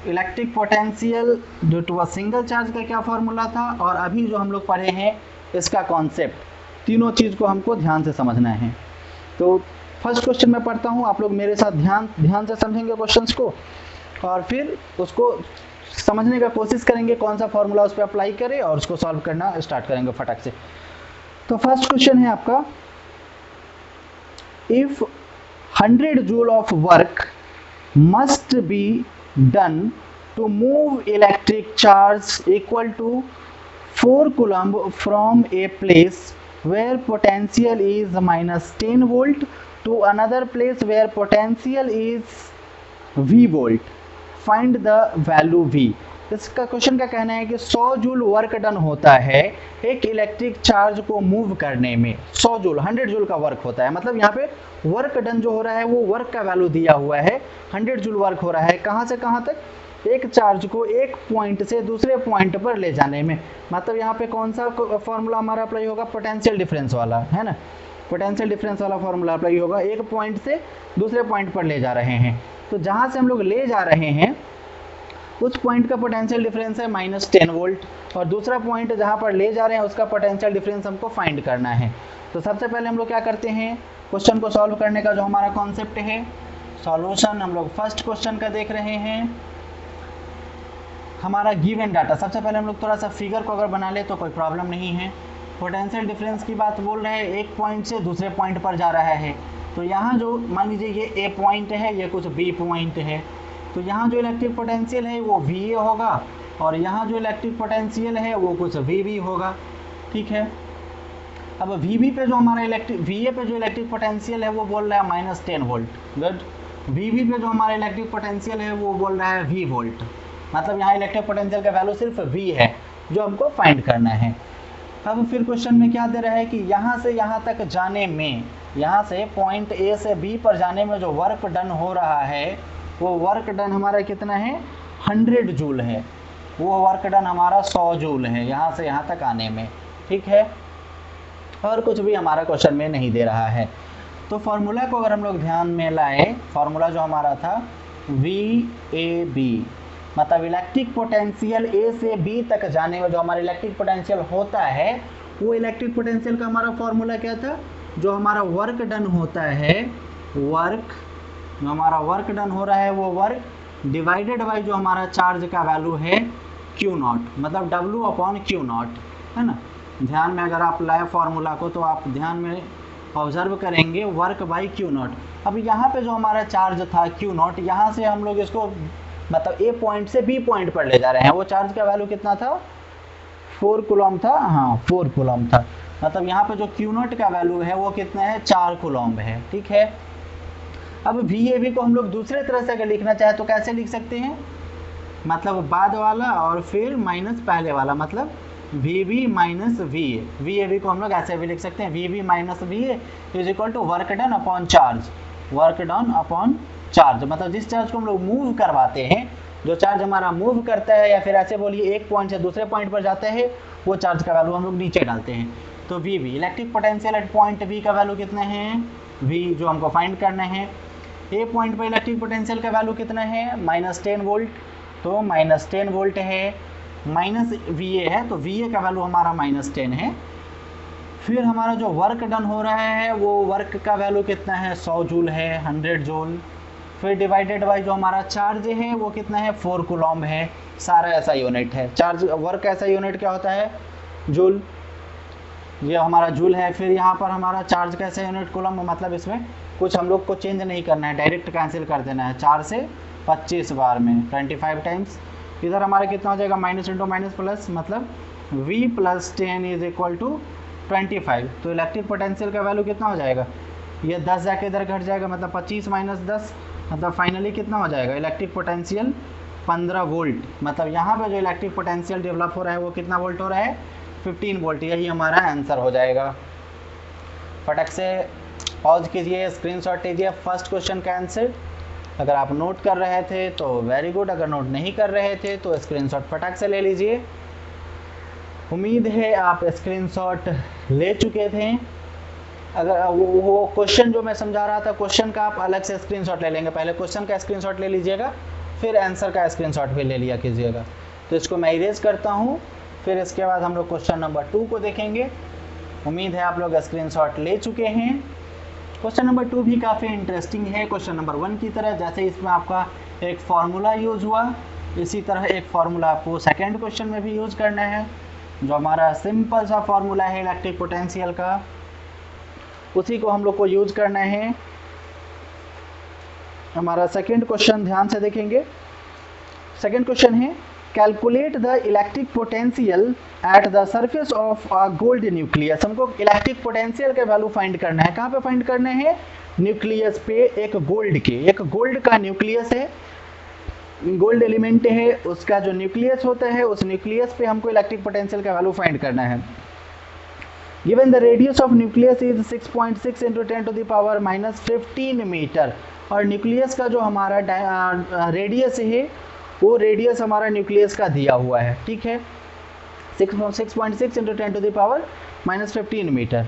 electric potential due to a single charge का क्या फार्मूला था, और अभी जो हम लोग पढ़े हैं इसका कॉन्सेप्ट। तीनों चीज़ को हमको ध्यान से समझना है। तो फर्स्ट क्वेश्चन मैं पढ़ता हूँ, आप लोग मेरे साथ ध्यान से समझेंगे क्वेश्चंस को और फिर उसको समझने का कोशिश करेंगे कौन सा फार्मूला उस पर अप्लाई करें और उसको सॉल्व करना स्टार्ट करेंगे फटाक से। तो फर्स्ट क्वेश्चन है आपका, if 100 joule of work must be done to move electric charge equal to 4 coulomb from a place where potential is -10 volt to another place where potential is V volt, find the value V। इसका question का कहना है कि 100 joule work done होता है एक electric charge को move करने में। 100 जूल 100 जूल का वर्क होता है, मतलब यहाँ पे वर्क डन जो हो रहा है वो वर्क का वैल्यू दिया हुआ है, 100 जूल वर्क हो रहा है। कहाँ से कहाँ तक? एक चार्ज को एक पॉइंट से दूसरे पॉइंट पर ले जाने में। मतलब यहाँ पे कौन सा फॉर्मूला हमारा अप्लाई होगा? पोटेंशियल डिफरेंस वाला, है ना। पोटेंशियल डिफरेंस वाला फॉर्मूला अप्लाई होगा। एक पॉइंट से दूसरे पॉइंट पर ले जा रहे हैं, तो जहाँ से हम लोग ले जा रहे हैं उस पॉइंट का पोटेंशियल डिफरेंस है -10 वोल्ट, और दूसरा पॉइंट जहाँ पर ले जा रहे हैं उसका पोटेंशियल डिफरेंस हमको फाइंड करना है। तो सबसे पहले हम लोग क्या करते हैं, क्वेश्चन को सॉल्व करने का जो हमारा कॉन्सेप्ट है, सॉल्यूशन हम लोग फर्स्ट क्वेश्चन का देख रहे हैं। हमारा गिवन डाटा, सबसे पहले हम लोग थोड़ा सा फिगर को अगर बना ले तो कोई प्रॉब्लम नहीं है। पोटेंशियल डिफरेंस की बात बोल रहे हैं, एक पॉइंट से दूसरे पॉइंट पर जा रहा है। तो यहाँ जो मान लीजिए ये ए पॉइंट है, ये कुछ बी पॉइंट है, तो यहाँ जो इलेक्ट्रिक पोटेंशियल है वो वी होगा, और यहाँ जो इलेक्ट्रिक पोटेंशियल है वो कुछ वी होगा। ठीक है, अब वी पे जो हमारा वी पे जो इलेक्ट्रिक पोटेंशियल है वो बोल रहा है -10 वोल्ट। गुड। वी पे जो हमारा इलेक्ट्रिक पोटेंशियल है वो बोल रहा है V वोल्ट। मतलब यहाँ इलेक्ट्रिक पोटेंशियल का वैल्यू सिर्फ V है जो हमको फाइंड करना है। अब फिर क्वेश्चन में क्या दे रहा है कि यहाँ से यहाँ तक जाने में, यहाँ से पॉइंट A से B पर जाने में जो वर्क डन हो रहा है वो वर्क डन हमारा कितना है? 100 जूल है। वो वर्क डन हमारा 100 जूल है यहाँ से यहाँ तक आने में। ठीक है, और कुछ भी हमारा क्वेश्चन में नहीं दे रहा है। तो फॉर्मूला को अगर हम लोग ध्यान में लाए, फॉर्मूला जो हमारा था VAB, मतलब इलेक्ट्रिक पोटेंशियल A से B तक जाने में जो हमारा इलेक्ट्रिक पोटेंशियल होता है, वो इलेक्ट्रिक पोटेंशियल का हमारा फॉर्मूला क्या था? जो हमारा वर्क डन होता है, वर्क जो हमारा वर्क डन हो रहा है वो वर्क डिवाइडेड बाई जो हमारा चार्ज का वैल्यू है Q0, मतलब W/Q0, है ना। ध्यान में अगर आप लाए फॉर्मूला को तो आप ध्यान में ऑब्जर्व करेंगे वर्क बाई Q0। अब यहाँ पे जो हमारा चार्ज था Q0, यहाँ से हम लोग इसको मतलब A पॉइंट से B पॉइंट पर ले जा रहे हैं। वो चार्ज का वैल्यू कितना था? 4 कूलम था। हाँ, 4 कूलम था। मतलब यहाँ पे जो Q0 का वैल्यू है वो कितना है? 4 कूलम है। ठीक है, अब VAB को हम लोग दूसरे तरह से अगर लिखना चाहे तो कैसे लिख सकते हैं? मतलब बाद वाला और फिर माइनस पहले वाला, मतलब VB माइनस VA। VAB को हम लोग ऐसे भी लिख सकते हैं, VB माइनस VA is equal to work done upon charge. Work done upon charge, मतलब जिस चार्ज को हम लोग मूव करवाते हैं, जो चार्ज हमारा मूव करता है, या फिर ऐसे बोलिए एक पॉइंट से दूसरे पॉइंट पर जाता है, वो चार्ज का वैल्यू हम लोग नीचे डालते हैं। तो VB electric potential at point B का वैल्यू कितना है? V जो हमको फाइंड करना है। ए पॉइंट पर इलेक्ट्रिक पोटेंशियल का वैल्यू कितना है? -10 वोल्ट। तो -10 वोल्ट है, माइनस VA है, तो VA का वैल्यू हमारा -10 है। फिर हमारा जो वर्क डन हो रहा है वो वर्क का वैल्यू कितना है? 100 जूल है, 100 जूल। फिर डिवाइडेड बाई जो हमारा चार्ज है वो कितना है? 4 कूलम है। सारा ऐसा यूनिट है। चार्ज वर्क ऐसा यूनिट क्या होता है? जूल। ये हमारा जूल है। फिर यहाँ पर हमारा चार्ज कैसे यूनिट? कूलम। मतलब इसमें कुछ हम लोग को चेंज नहीं करना है, डायरेक्ट कैंसिल कर देना है। 4 से 25 बार में 25 टाइम्स। इधर हमारा कितना हो जाएगा? माइनस इंटू माइनस प्लस, मतलब V + 10 इज इक्वल टू 25। तो इलेक्ट्रिक पोटेंशियल का वैल्यू कितना हो जाएगा? ये 10 जाके इधर घट जाएगा, मतलब 25 माइनस 10, मतलब फाइनली कितना हो जाएगा? Electric potential 15 volt. मतलब यहाँ पे जो इलेक्ट्रिक पोटेंशियल डेवलप हो रहा है वो कितना वोल्ट हो रहा है? 15 वोल्ट। यही हमारा आंसर हो जाएगा। फटक से पॉज कीजिए, स्क्रीनशॉट लीजिए फर्स्ट क्वेश्चन का आंसर। अगर आप नोट कर रहे थे तो वेरी गुड, अगर नोट नहीं कर रहे थे तो स्क्रीनशॉट फटाक से ले लीजिए। उम्मीद है आप स्क्रीनशॉट ले चुके थे। अगर वो क्वेश्चन जो मैं समझा रहा था, क्वेश्चन का आप अलग से स्क्रीनशॉट ले लेंगे। पहले क्वेश्चन का स्क्रीनशॉट ले लीजिएगा, फिर आंसर का स्क्रीनशॉट भी ले लिया कीजिएगा। तो इसको मैं इरेज करता हूँ, फिर इसके बाद हम लोग क्वेश्चन नंबर 2 को देखेंगे। उम्मीद है आप लोग स्क्रीनशॉट ले चुके हैं। क्वेश्चन नंबर 2 भी काफ़ी इंटरेस्टिंग है क्वेश्चन नंबर 1 की तरह। जैसे इसमें आपका एक फार्मूला यूज़ हुआ, इसी तरह एक फार्मूला आपको सेकंड क्वेश्चन में भी यूज़ करना है। जो हमारा सिंपल सा फार्मूला है इलेक्ट्रिक पोटेंशियल का, उसी को हम लोग को यूज़ करना है। हमारा सेकंड क्वेश्चन ध्यान से देखेंगे। सेकंड क्वेश्चन है, calculate the electric potential at the surface of a gold nucleus. हमको इलेक्ट्रिक पोटेंशियल का वैल्यू फाइंड करना है। कहाँ पे फाइंड करना है? न्यूक्लियस पे, एक गोल्ड का न्यूक्लियस है। गोल्ड एलिमेंट है उसका जो न्यूक्लियस होता है उस न्यूक्लियस पे हमको इलेक्ट्रिक पोटेंशियल का वैल्यू फाइंड करना है। Given the radius of nucleus is 6.6 into 10 to the power -15 metre, और न्यूक्लियस का जो हमारा रेडियस है वो रेडियस हमारा न्यूक्लियस का दिया हुआ है, ठीक है, 6.6 into 10 to the power -15 metre.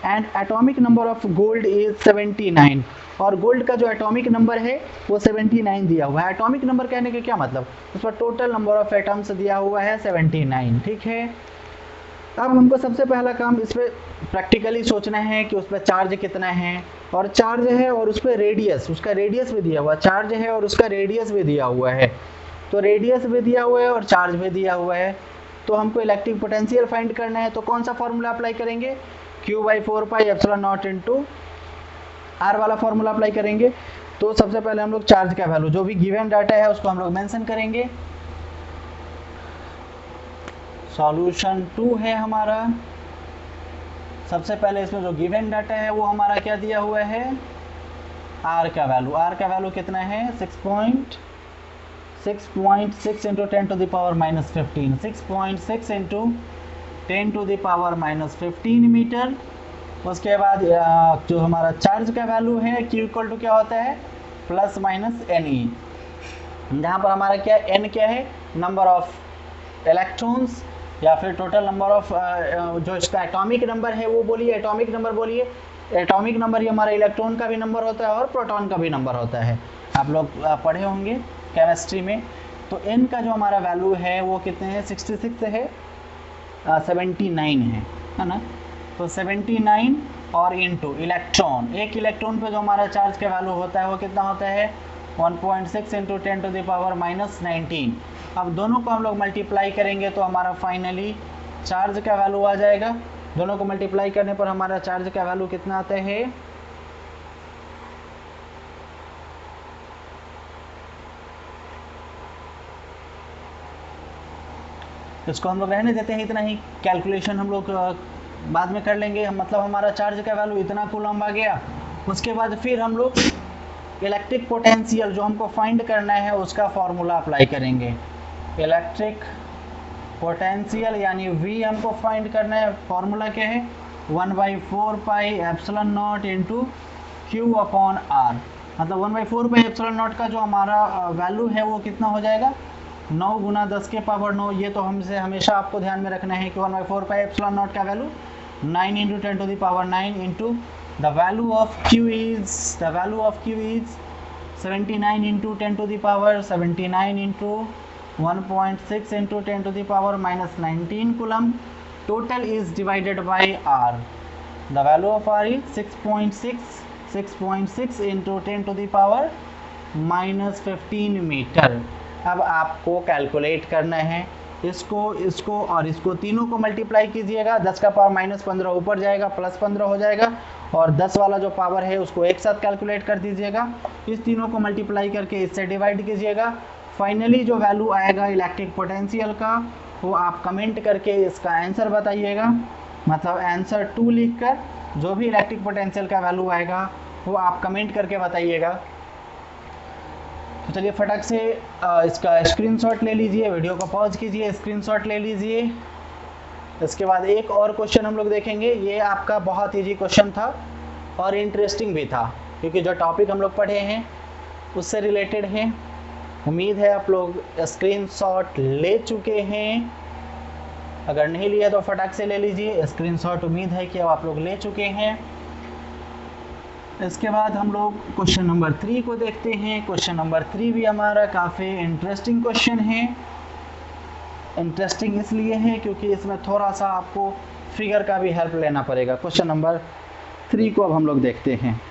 And atomic number of gold is 79, और गोल्ड का जो एटॉमिक नंबर है वो 79 दिया हुआ है। एटॉमिक नंबर कहने के क्या मतलब, उस पर टोटल नंबर ऑफ एटम्स दिया हुआ है 79, ठीक है। अब हमको सबसे पहला काम इस पर प्रैक्टिकली सोचना है कि उस पर चार्ज कितना है, और चार्ज है और उस पर रेडियस, उसका रेडियस भी दिया हुआ है, चार्ज है और उसका रेडियस भी दिया हुआ है, तो रेडियस भी दिया हुआ है और चार्ज भी दिया हुआ है, तो हमको इलेक्ट्रिक पोटेंशियल फाइंड करना है। तो कौन सा फॉर्मूला अप्लाई करेंगे, Q/4πε0 इंटू R वाला फॉर्मूला अप्लाई करेंगे। तो सबसे पहले हम लोग चार्ज का वैल्यू, जो भी गिवन डाटा है उसको हम लोग मेंशन करेंगे। सॉल्यूशन 2 है हमारा। सबसे पहले इसमें जो गिवन डाटा है वो हमारा क्या दिया हुआ है, R का वैल्यू। R का वैल्यू कितना है, 6.6 into 10 to the power -15, 6.6 into 10 to the power -15 metre. उसके बाद जो हमारा चार्ज का वैल्यू है Q इक्वल टू क्या होता है, ±NE, जहाँ पर हमारा क्या N क्या है, नंबर ऑफ इलेक्ट्रॉन्स, या फिर टोटल नंबर ऑफ जो इसका एटॉमिक नंबर है वो बोलिए, एटॉमिक नंबर बोलिए। एटॉमिक नंबर ही हमारा इलेक्ट्रॉन का भी नंबर होता है और प्रोटॉन का भी नंबर होता है, आप लोग पढ़े होंगे केमिस्ट्री में। तो N का जो हमारा वैल्यू है वो कितने हैं, 66 है, 79 है ना। तो 79 और इंटू इलेक्ट्रॉन, एक इलेक्ट्रॉन पे जो हमारा चार्ज का वैल्यू होता है वो कितना होता है, 1.6 इंटू 10 टू द पावर -19। अब दोनों को हम लोग मल्टीप्लाई करेंगे तो हमारा फाइनली चार्ज का वैल्यू आ जाएगा। दोनों को मल्टीप्लाई करने पर हमारा चार्ज का वैल्यू कितना आता है, इसको हम लोग रहने देते हैं इतना ही, कैलकुलेशन हम लोग बाद में कर लेंगे। मतलब हमारा चार्ज का वैल्यू इतना कूलम आ गया। उसके बाद फिर हम लोग इलेक्ट्रिक पोटेंशियल जो हमको फाइंड करना है उसका फॉर्मूला अप्लाई करेंगे। इलेक्ट्रिक पोटेंशियल यानी V हमको फाइंड करना है, फॉर्मूला क्या है, 1/4πε0 इंटू Q/R। मतलब 1/4πε0 का जो हमारा वैल्यू है वो कितना हो जाएगा, 9 गुना 10 के पावर 9। ये तो हमसे हमेशा आपको ध्यान में रखना है कि 1/4πε0 का value 9 into 10 to the power 9 into the value of Q is 79 into 10 to the power 79 into 1.6 into 10 to the power -19 coulomb. Total is divided by R। The value of R is 6.6 into 10 to the power -15 metre. अब आपको calculate करना है इसको और इसको, तीनों को multiply कीजिएगा। 10 का पावर -15 ऊपर जाएगा, +15 हो जाएगा, और 10 वाला जो पावर है उसको एक साथ कैलकुलेट कर दीजिएगा। इस तीनों को मल्टीप्लाई करके इससे डिवाइड कीजिएगा। फाइनली जो वैल्यू आएगा इलेक्ट्रिक पोटेंशियल का वो आप कमेंट करके इसका आंसर बताइएगा। मतलब आंसर 2 लिखकर जो भी इलेक्ट्रिक पोटेंशियल का वैल्यू आएगा वो आप कमेंट करके बताइएगा। तो चलिए फटाक से इसका स्क्रीनशॉट ले लीजिए, वीडियो को पॉज कीजिए, स्क्रीनशॉट ले लीजिए। इसके बाद एक और क्वेश्चन हम लोग देखेंगे। ये आपका बहुत इजी क्वेश्चन था और इंटरेस्टिंग भी था, क्योंकि जो टॉपिक हम लोग पढ़े हैं उससे रिलेटेड है। उम्मीद है आप लोग स्क्रीनशॉट ले चुके हैं। अगर नहीं लिया तो फटाक से ले लीजिए स्क्रीनशॉट। उम्मीद है कि अब आप लोग ले चुके हैं। इसके बाद हम लोग क्वेश्चन नंबर 3 को देखते हैं। क्वेश्चन नंबर 3 भी हमारा काफ़ी इंटरेस्टिंग क्वेश्चन है। इंटरेस्टिंग इसलिए है क्योंकि इसमें थोड़ा सा आपको फिगर का भी हेल्प लेना पड़ेगा। क्वेश्चन नंबर 3 को अब हम लोग देखते हैं।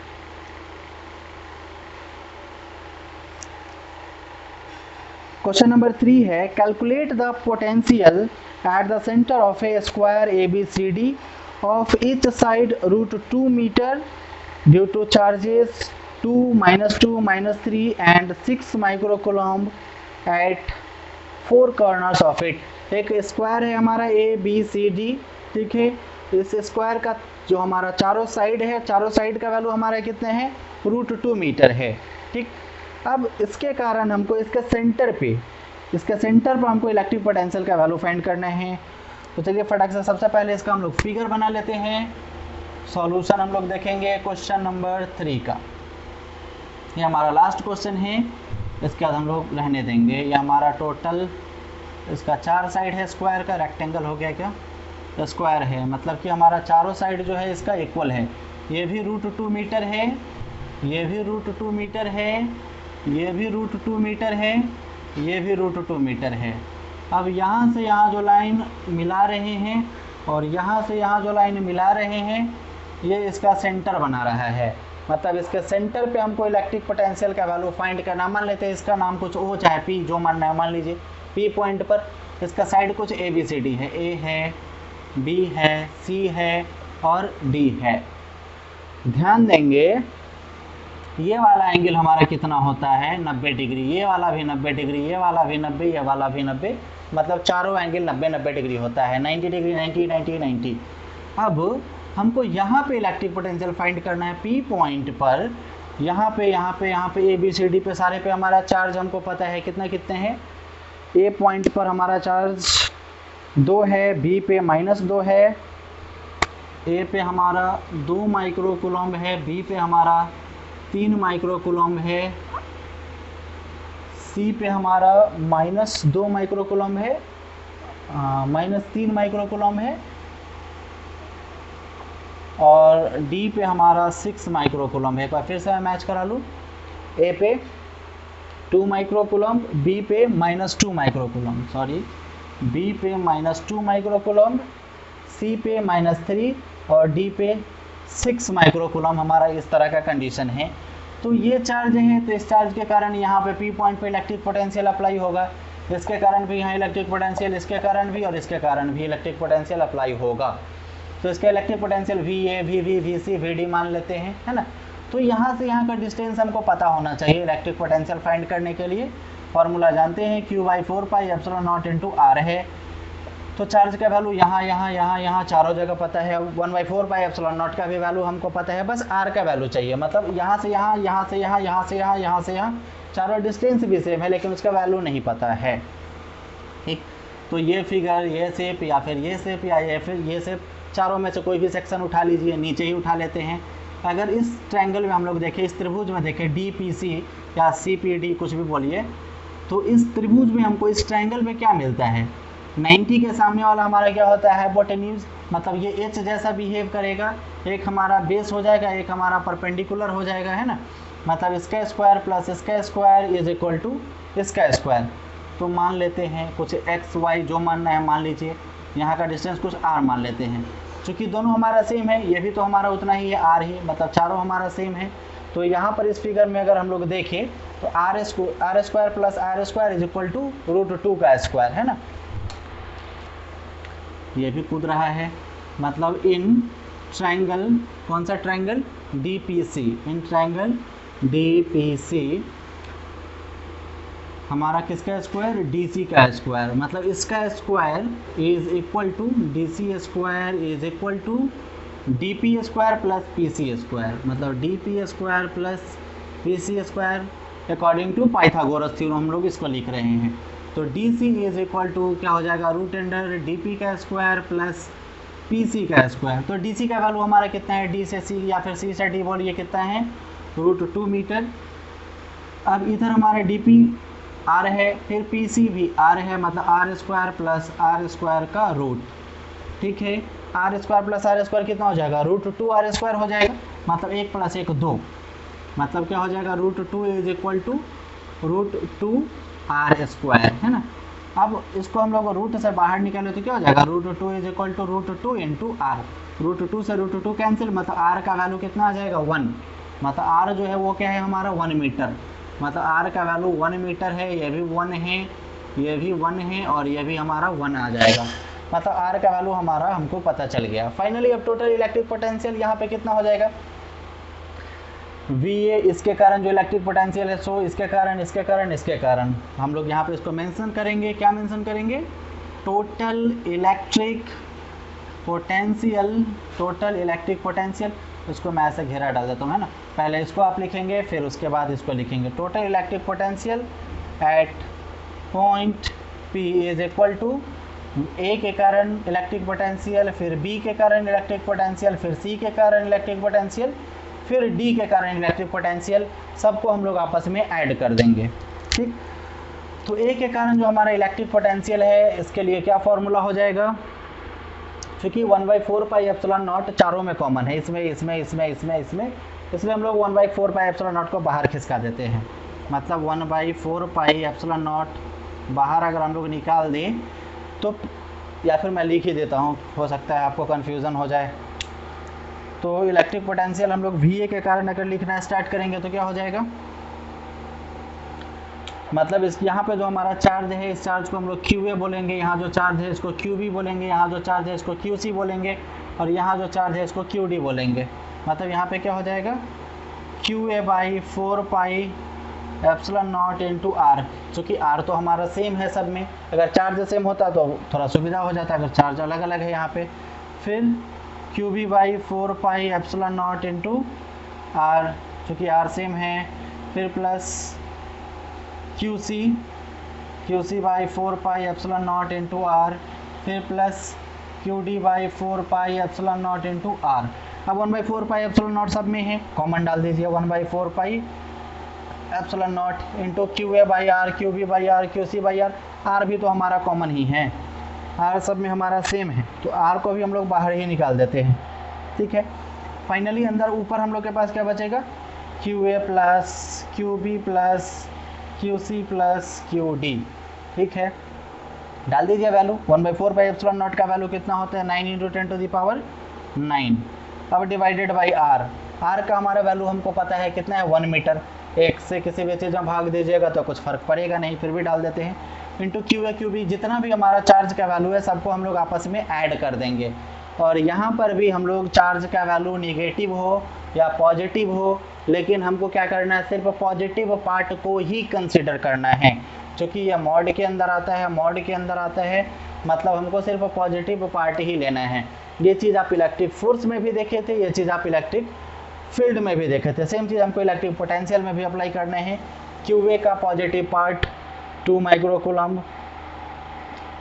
क्वेश्चन नंबर 3 है, calculate the potential at the centre of a square ABCD of each side √2 metre due to charges 2, -2, -3 and 6 microcoulomb at 4 corners of it. एक स्क्वायर है हमारा ABCD, ठीक है। इस स्क्वायर का जो हमारा चारों साइड है, चारों साइड का वैल्यू हमारा कितने हैं, √2 मीटर है, ठीक। अब इसके कारण हमको इसके सेंटर पर हमको इलेक्ट्रिक पोटेंशियल का वैल्यू फाइंड करना है। तो चलिए फटाक से सबसे पहले इसका हम लोग फिगर बना लेते हैं। सॉल्यूशन हम लोग देखेंगे क्वेश्चन नंबर 3 का। ये हमारा लास्ट क्वेश्चन है, इसके बाद हम लोग रहने देंगे। ये हमारा टोटल इसका 4 साइड है स्क्वायर का, रेक्टेंगल हो गया क्या, तो स्क्वायर है, मतलब कि हमारा चारों साइड जो है इसका इक्वल है। ये भी √2 मीटर है, ये भी √2 मीटर है, ये भी √2 मीटर है, ये भी √2 मीटर है। अब यहाँ से यहाँ जो लाइन मिला रहे हैं और यहाँ से यहाँ जो लाइन मिला रहे हैं, ये इसका सेंटर बना रहा है। मतलब इसके सेंटर पे हमको इलेक्ट्रिक पोटेंशियल का वैल्यू फाइंड करना। मान लेते हैं इसका नाम कुछ ओ चाहे पी, जो मानना है मान लीजिए। पी पॉइंट पर इसका साइड कुछ ABCD है, ए है, बी है, सी है और डी है। ध्यान देंगे ये वाला एंगल हमारा कितना होता है, 90 डिग्री। ये वाला भी 90 डिग्री, ये वाला भी 90, ये वाला भी 90, मतलब चारों एंगल 90-90 डिग्री होता है। 90 डिग्री, 90, 90, 90। अब हमको यहाँ पे इलेक्ट्रिक पोटेंशियल फाइंड करना है पी पॉइंट पर। यहाँ पे ABCD पे सारे पे हमारा चार्ज हमको पता है कितने हैं। ए पॉइंट पर हमारा चार्ज 2 है, बी पे -2 है, ए पे हमारा 2 माइक्रोकूलम्ब है, बी पे हमारा 3 माइक्रोकूलम्ब है, सी पे हमारा -2 माइक्रोकूलम्ब है, -3 माइक्रोकूलम्ब है, और डी पे हमारा 6 माइक्रोकूलम्ब है। एक बार फिर से मैं मैच करा लूँ। ए पे 2 माइक्रोकूलम्ब, बी पे -2 माइक्रोकूलम्ब, सॉरी, बी पे -2 माइक्रोकूलम्ब, सी पे -3 और डी पे 6 माइक्रोकूलम्ब। हमारा इस तरह का कंडीशन है। तो ये चार्ज है, तो इस चार्ज के कारण यहाँ पे पी पॉइंट पे इलेक्ट्रिक पोटेंशियल अप्लाई होगा। इसके कारण भी यहाँ इलेक्ट्रिक पोटेंशियल, इसके कारण भी और इसके कारण भी इलेक्ट्रिक पोटेंशियल अप्लाई होगा। तो इसका electric potential VA, VB, VC, VD मान लेते हैं, है ना। तो यहाँ से यहाँ का डिस्टेंस हमको पता होना चाहिए इलेक्ट्रिक पोटेंशियल फाइंड करने के लिए। फॉर्मूला जानते हैं, Q/4πε0 × R है। तो चार्ज का वैल्यू यहाँ चारों जगह पता है। 1/4πε0 का भी वैल्यू हमको पता है, बस R का वैल्यू चाहिए। मतलब यहाँ से यहाँ, यहाँ से यहाँ, यहाँ से यहाँ, यहाँ से यहाँ, चारों डिस्टेंस भी सेम है लेकिन उसका वैल्यू नहीं पता है। ठीक, तो ये फिगर, ये शेप या फिर ये शेप या फिर ये शेप, चारों में से कोई भी सेक्शन उठा लीजिए, नीचे ही उठा लेते हैं। अगर इस ट्रायंगल में हम लोग देखें, इस त्रिभुज में देखें, DPC या CPD कुछ भी बोलिए, तो इस त्रिभुज में हमको इस ट्रायंगल में क्या मिलता है, 90 के सामने वाला हमारा क्या होता है, हाइपोटेन्यूज। मतलब ये H जैसा बिहेव करेगा, एक हमारा बेस हो जाएगा, एक हमारा परपेंडिकुलर हो जाएगा, है ना। मतलब इसका स्क्वायर प्लस इसका स्क्वायर इज इक्वल टू इसका स्क्वायर। तो मान लेते हैं कुछ XY जो मानना है मान लीजिए, यहाँ का डिस्टेंस कुछ R मान लेते हैं। चूँकि दोनों हमारा सेम है, ये भी तो हमारा उतना ही है R ही, मतलब चारों हमारा सेम है। तो यहाँ पर इस फिगर में अगर हम लोग देखें तो R square plus R square is equal to √2 का स्क्वायर, है ना। ये भी कूद रहा है। मतलब इन ट्रायंगल, कौन सा triangle, DPC, in triangle DPC हमारा किसका स्क्वायर, DC का स्क्वायर। मतलब इसका square is equal to DC square is equal to DP square plus PC square. मतलब DP square plus PC square according to Pythagoras theorem हम लोग इसको लिख रहे हैं। तो DC इज इक्वल टू क्या हो जाएगा, √DP का स्क्वायर प्लस PC का स्क्वायर। तो DC का वैल्यू हमारा कितना है, D से C या फिर C से D बोलिए कितना है, √2 मीटर। अब इधर हमारा DP R है, फिर PC भी R है, मतलब R square plus R square का रूट। ठीक है, R square plus R square कितना हो जाएगा, √2 R स्क्वायर हो जाएगा। मतलब 1 + 1 2, मतलब क्या हो जाएगा, √2 is equal to √2 R square, है ना। अब इसको हम लोग रूट से बाहर निकाले तो क्या हो जाएगा, √2 इज इक्वल टू √2 × R। √2 से √2 कैंसिल, मतलब R का वैल्यू कितना आ जाएगा, 1। मतलब R जो है वो क्या है हमारा 1 मीटर। मतलब R का वैल्यू 1 मीटर है, ये भी 1 है, ये भी 1 है और ये भी हमारा 1 आ जाएगा। मतलब R का वैल्यू हमारा हमको पता चल गया। फाइनली अब टोटल इलेक्ट्रिक पोटेंशियल यहाँ पे कितना हो जाएगा, VA, इसके कारण जो इलेक्ट्रिक पोटेंशियल है, सो इसके कारण, इसके कारण, इसके कारण हम लोग यहाँ पे इसको मेंशन करेंगे। क्या मेंशन करेंगे, total electric potential, total electric potential, इसको मैं ऐसे घेरा डाल देता हूँ, है ना। पहले इसको आप लिखेंगे, फिर उसके बाद इसको लिखेंगे। Total electric potential at point P is equal to A के कारण इलेक्ट्रिक पोटेंशियल, फिर बी के कारण इलेक्ट्रिक पोटेंशियल, फिर सी के कारण इलेक्ट्रिक पोटेंशियल, फिर डी के कारण इलेक्ट्रिक पोटेंशियल, सबको हम लोग आपस में ऐड कर देंगे। ठीक, तो ए के कारण जो हमारा इलेक्ट्रिक पोटेंशियल है, इसके लिए क्या फॉर्मूला हो जाएगा, क्योंकि 1/4 पाई एप्सिलॉन नॉट चारों में कॉमन है, इसमें इसमें इसमें इसमें इसमें, इसलिए हम लोग 1/4 पाई एप्सिलॉन नॉट को बाहर खिसका देते हैं। मतलब 1/4 पाई एप्सिलॉन नॉट बाहर अगर हम लोग निकाल दें तो, या फिर मैं लिख ही देता हूँ, हो सकता है आपको कन्फ्यूज़न हो जाए। तो इलेक्ट्रिक पोटेंशियल हम लोग VA के कारण अगर लिखना स्टार्ट करेंगे तो क्या हो जाएगा, मतलब इस यहाँ पे जो हमारा चार्ज है, इस चार्ज को हम लोग QA बोलेंगे, यहाँ जो चार्ज है इसको QB बोलेंगे, यहाँ जो चार्ज है इसको QC बोलेंगे, और यहाँ जो चार्ज है इसको QD बोलेंगे। मतलब यहाँ पे क्या हो जाएगा, QA/4 pi epsilon not into R, चूँकि R तो हमारा सेम है सब में, अगर चार्ज सेम होता तो थोड़ा सुविधा हो जाता, अगर चार्ज अलग अलग है यहाँ पे। फिर QB/4 pi epsilon not into R, चूँकि R सेम है, फिर plus QC/4 pi epsilon not into R, फिर plus QD/4 pi epsilon not into R। अब 1/4 पाई एप्सिलॉन नॉट सब में है, कॉमन डाल दीजिए, 1/4 pi epsilon not into QA/R, QB/R, QC/R, R भी तो हमारा कॉमन ही है, R सब में हमारा सेम है, तो R को भी हम लोग बाहर ही निकाल देते हैं। ठीक है, फाइनली अंदर ऊपर हम लोग के पास क्या बचेगा, QA plus QB plus QC plus QD। ठीक है, डाल दीजिए वैल्यू, 1/4 पाई एप्सिलॉन नॉट का वैल्यू कितना होता है, 9 × 10⁹ अब डिवाइडेड बाई R। R का हमारा वैल्यू हमको पता है कितना है, 1 मीटर। एक से किसी भी चीज़ में भाग दीजिएगा तो कुछ फ़र्क पड़ेगा नहीं, फिर भी डाल देते हैं, इंटू QA QB, जितना भी हमारा चार्ज का वैल्यू है सबको हम लोग आपस में ऐड कर देंगे। और यहाँ पर भी हम लोग चार्ज का वैल्यू निगेटिव हो या पॉजिटिव हो, लेकिन हमको क्या करना है, सिर्फ पॉजिटिव पार्ट को ही कंसिडर करना है, क्योंकि यह मॉड के अंदर आता है, मॉड के अंदर आता है, मतलब हमको सिर्फ पॉजिटिव पार्ट ही लेना है। ये चीज़ आप इलेक्ट्रिक फोर्स में भी देखे थे, ये चीज़ आप इलेक्ट्रिक फील्ड में भी देखे थे, सेम चीज़ हमको इलेक्ट्रिक पोटेंशियल में भी अप्लाई करना है। QA का पॉजिटिव पार्ट 2 माइक्रोकूलम्ब,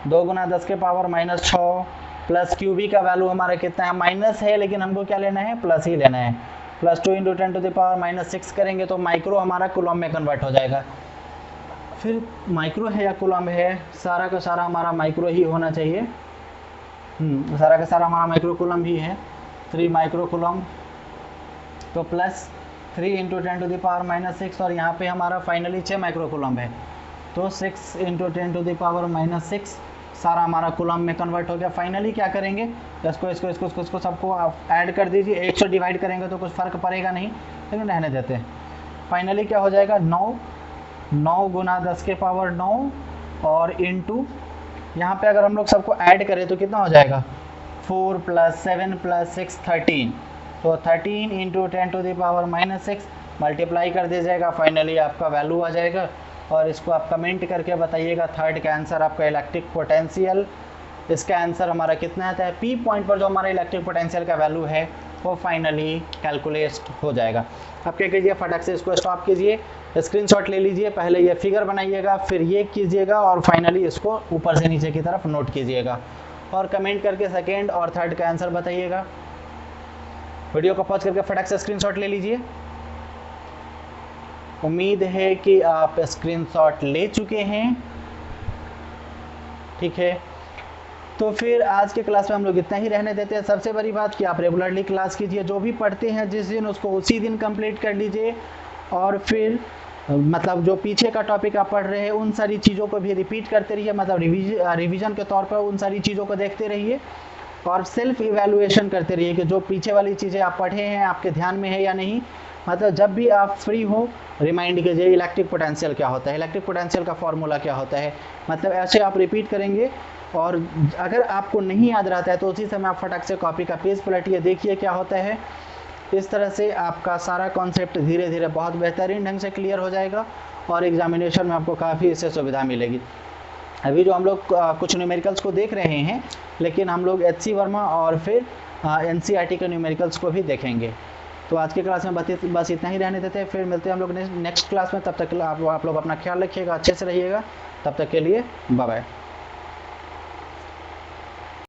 2 × 10⁻⁻6 प्लस QB का वैल्यू हमारा कितना है, माइनस है, लेकिन हमको क्या लेना है, प्लस ही लेना है, प्लस 2 × 10⁻⁻6 करेंगे तो माइक्रो हमारा कूलम्ब में कन्वर्ट हो जाएगा। फिर माइक्रो है या कूलम्ब है, सारा का सारा हमारा माइक्रो ही होना चाहिए, सारा का सारा हमारा माइक्रो कूलम्ब ही है, 3 माइक्रो कूलम्ब, तो प्लस 3 × 10⁻⁻6, और यहाँ पे हमारा फाइनली 6 माइक्रो कूलम्ब है, तो 6 × 10⁻⁻6 सारा हमारा कूलम्ब में कन्वर्ट हो गया। फाइनली क्या करेंगे, इसको सबको ऐड कर दीजिए, 1 से डिवाइड करेंगे तो कुछ फ़र्क पड़ेगा नहीं, लेकिन रहने देते हैं। फाइनली क्या हो जाएगा, 9 × 10⁻9 और इंटू, यहाँ पे अगर हम लोग सबको ऐड करें तो कितना हो जाएगा, 4 + 7 + 6 13, तो 13 × 10⁻⁻6 मल्टीप्लाई कर दीजिएगा, फाइनली आपका वैल्यू आ जाएगा। और इसको आप कमेंट करके बताइएगा, थर्ड का आंसर आपका इलेक्ट्रिक पोटेंशियल, इसका आंसर हमारा कितना आता है, P पॉइंट पर जो हमारा इलेक्ट्रिक पोटेंशियल का वैल्यू है वो फाइनली कैलकुलेट हो जाएगा। अब क्या कीजिए, फटाक से इसको स्टॉप कीजिए, स्क्रीनशॉट ले लीजिए, पहले ये फिगर बनाइएगा, फिर ये कीजिएगा, और फाइनली इसको ऊपर से नीचे की तरफ नोट कीजिएगा, और कमेंट करके सेकेंड और थर्ड का आंसर बताइएगा। वीडियो को पॉज करके फटाक से स्क्रीनशॉट ले लीजिए। उम्मीद है कि आप स्क्रीनशॉट ले चुके हैं। ठीक है, तो फिर आज के क्लास में हम लोग इतना ही रहने देते हैं। सबसे बड़ी बात कि आप रेगुलरली क्लास कीजिए, जो भी पढ़ते हैं जिस दिन उसको उसी दिन कंप्लीट कर लीजिए, और फिर मतलब जो पीछे का टॉपिक आप पढ़ रहे हैं उन सारी चीज़ों को भी रिपीट करते रहिए, मतलब रिवीजन के तौर पर उन सारी चीज़ों को देखते रहिए, और सेल्फ इवैल्यूएशन करते रहिए कि जो पीछे वाली चीज़ें आप पढ़े हैं आपके ध्यान में है या नहीं। मतलब जब भी आप फ्री हो रिमाइंड कीजिए इलेक्ट्रिक पोटेंशियल क्या होता है, इलेक्ट्रिक पोटेंशियल का फॉर्मूला क्या होता है, मतलब ऐसे आप रिपीट करेंगे। और अगर आपको नहीं याद रहता है तो उसी समय आप फटाक से कॉपी का पेज पलटिए, देखिए क्या होता है। इस तरह से आपका सारा कॉन्सेप्ट धीरे धीरे बहुत बेहतरीन ढंग से क्लियर हो जाएगा, और एग्जामिनेशन में आपको काफ़ी इससे सुविधा मिलेगी। अभी जो हम लोग कुछ न्यूमेरिकल्स को देख रहे हैं, लेकिन हम लोग एच सी वर्मा और फिर एन सी आर टी के न्यूमेरिकल्स को भी देखेंगे। तो आज के क्लास में बस इतना ही रहने देते हैं, फिर मिलते हैं हम लोग नेक्स्ट क्लास में। तब तक आप लोग अपना ख्याल रखिएगा, अच्छे से रहिएगा। तब तक के लिए बाय बाय।